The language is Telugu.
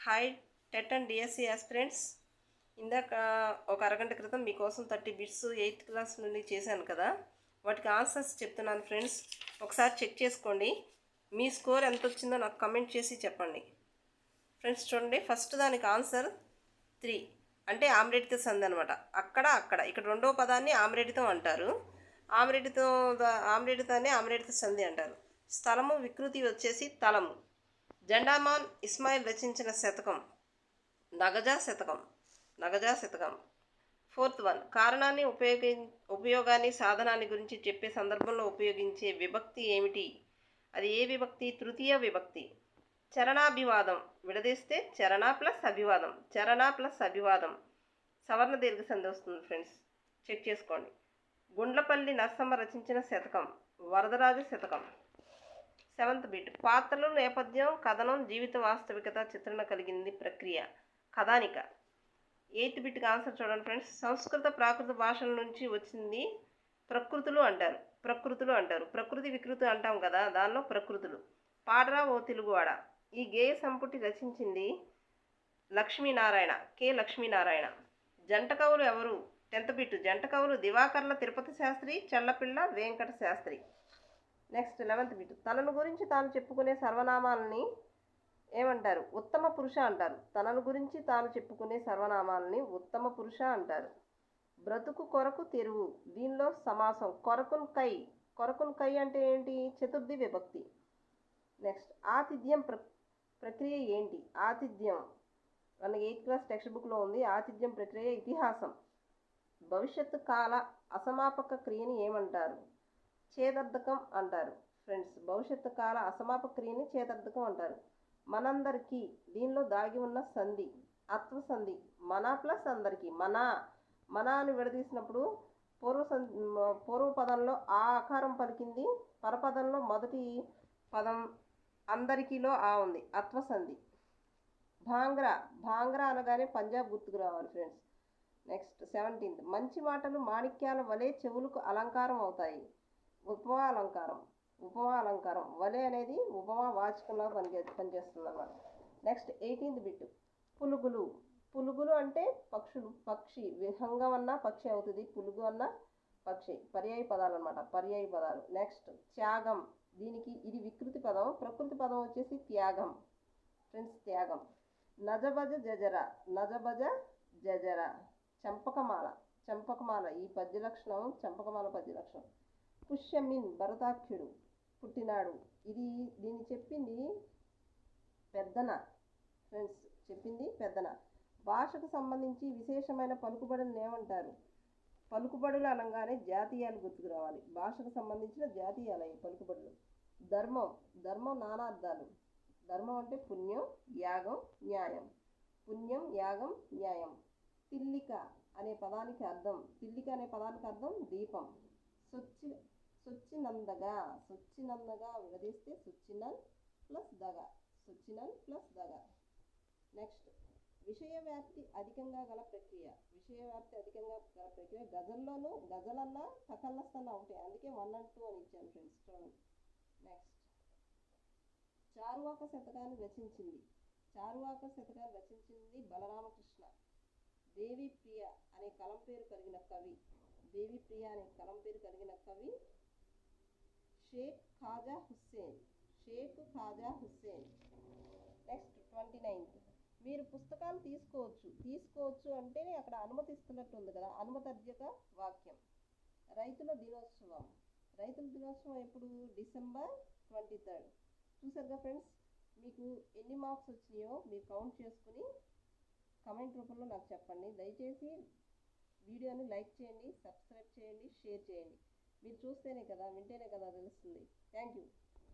Hi TET and DSC aspirants. ఇందాక ఒక అరగంట క్రితం మీకోసం 30 బిట్స్ 8th క్లాస్ నుండి చేశాను కదా, వాటికి ఆన్సర్స్ చెప్తున్నాను ఫ్రెండ్స్. ఒకసారి చెక్ చేసుకోండి. మీ స్కోర్ ఎంత వచ్చిందో నాకు కమెంట్ చేసి చెప్పండి ఫ్రెండ్స్. చూడండి, ఫస్ట్ దానికి ఆన్సర్ 3 అంటే ఆమ్లెట్తో సంది అనమాట. అక్కడ ఇక్కడ రెండో పదాన్ని ఆమ్లెట్తో అంటారు. ఆమ్లెట్తోనే ఆమ్లెట్తో సంది అంటారు. స్థలము వికృతి వచ్చేసి తలము. జెండామాన్ ఇస్మాయిల్ రచించిన శతకం నగజా శతకం. ఫోర్త్ వన్, కారణాన్ని ఉపయోగాన్ని సాధనాన్ని గురించి చెప్పే సందర్భంలో ఉపయోగించే విభక్తి ఏమిటి? అది ఏ విభక్తి? తృతీయ విభక్తి. చరణాభివాదం విడదీస్తే చరణ ప్లస్ అభివాదం సవర్ణ దీర్ఘ సంధి వస్తుంది ఫ్రెండ్స్, చెక్ చేసుకోండి. గుండ్లపల్లి నరసమ్మ రచించిన శతకం వరదరాజ శతకం. 7th బిట్, పాత్రలు, నేపథ్యం, కథనం, జీవిత వాస్తవికత చిత్రణ కలిగింది ప్రక్రియ కథానిక. 8th బిట్కి ఆన్సర్ చూడండి ఫ్రెండ్స్. సంస్కృత ప్రాకృత భాషల నుంచి వచ్చింది ప్రకృతులు అంటారు. ప్రకృతి వికృతి అంటాం కదా, దానిలో ప్రకృతులు. పాడరా ఓ తెలుగువాడ. ఈ గేయ సంపుటి రచించింది లక్ష్మీనారాయణ. జంట కవులు ఎవరు? 10th బిట్, జంట కవులు Divakarla Tirupati Shastri, Chellapilla Venkata Shastri. Next 11th bit, తనను గురించి తాను చెప్పుకునే సర్వనామాలని ఏమంటారు? ఉత్తమ పురుష అంటారు. తనను గురించి తాను చెప్పుకునే సర్వనామాలని ఉత్తమ పురుష అంటారు. బ్రతుకు కొరకు తెరువు, దీనిలో సమాసం కొరకున్ కై అంటే ఏంటి? చతుర్థి విభక్తి. నెక్స్ట్, ఆతిథ్యం ప్రక్రియ ఏంటి? ఆతిథ్యం మన 8th క్లాస్ టెక్స్ట్ బుక్లో ఉంది. ఆతిథ్యం ప్రక్రియ ఇతిహాసం. భవిష్యత్తు కాల అసమాపక క్రియని ఏమంటారు? ఛేదర్థకం అంటారు ఫ్రెండ్స్. భవిష్యత్తు కాల అసమాపక క్రియని ఛేదర్థకం అంటారు. మనందరికీ, దీనిలో దాగి ఉన్న సంధి అత్వ సంధి. మన ప్లస్ అందరికీ. మన అని విడదీసినప్పుడు పూర్వ పదంలో ఆ ఆకారం పలికింది, పరపదంలో మొదటి పదం అందరికీలో ఆ ఉంది, అత్వ సంధి. భాంగ్రా అనగానే పంజాబ్ గుర్తుకు రావాలి ఫ్రెండ్స్. నెక్స్ట్ 17th, మంచి మాటలు మాణిక్యాల వలె చెవులకు అలంకారం అవుతాయి. ఉపమా అలంకారం. వలె అనేది ఉపమా వాచకంలా పనిచేస్తుంది అన్నమాట. నెక్స్ట్ 18th బిట్, పులుగులు అంటే పక్షులు. పక్షి విహంగం అన్న పక్షి అవుతుంది, పులుగు అన్న పక్షి. పర్యాయ పదాలు అనమాట, పర్యాయ పదాలు. నెక్స్ట్ త్యాగం, దీనికి ఇది వికృతి పదం. ప్రకృతి పదం వచ్చేసి త్యాగం ఫ్రెండ్స్, త్యాగం. నజబజ జజర. చంపకమాల ఈ పద్య లక్షణం, చంపకమాల పద్య లక్షణం. పుష్యమిన్ భరతాఖ్యుడు పుట్టినాడు. దీన్ని చెప్పింది పెద్దన ఫ్రెండ్స్, భాషకు సంబంధించి విశేషమైన పలుకుబడులను ఏమంటారు? పలుకుబడులు అనగానే జాతీయాలు గుర్తుకు రావాలి. భాషకు సంబంధించిన జాతీయాలు అయ్యి పలుకుబడులు. ధర్మం నానా అర్థాలు. ధర్మం అంటే పుణ్యం, యాగం, న్యాయం. పుణ్యం, యాగం, న్యాయం. తిల్లిక అనే పదానికి అర్థం దీపం. సొచ్చినందగా విడదీస్తే సొచ్చినల్ ప్లస్ దగ. నెక్స్ట్, విషయ వ్యాప్తి అధికంగా గల ప్రక్రియ. గజలన్నా తకల్లస్తన్నా ఉంటాయి, అందుకే 1 and 2 అని ఇచ్చాను ఫ్రెండ్స్. చూడండి. నెక్స్ట్, చారువాక శతకాన్ని రచించింది బలరామకృష్ణ. దేవిప్రియ అనే కలం పేరు కలిగిన కవి షేక్ ఖాజా హుస్సేన్. నెక్స్ట్ 29th, మీరు పుస్తకాలు తీసుకోవచ్చు అంటే అక్కడ అనుమతిస్తున్నట్టు ఉంది కదా, అనుమతర్జక వాక్యం. రైతుల దినోత్సవం ఎప్పుడు? December 23rd. చూసారుగా ఫ్రెండ్స్, మీకు ఎన్ని మార్క్స్ వచ్చినాయో మీరు కౌంట్ చేసుకుని కమెంట్ రూపంలో నాకు చెప్పండి. దయచేసి వీడియోని లైక్ చేయండి, సబ్స్క్రైబ్ చేయండి, షేర్ చేయండి. మీరు చూస్తేనే కదా, వింటేనే కదా తెలుస్తుంది. Thank you.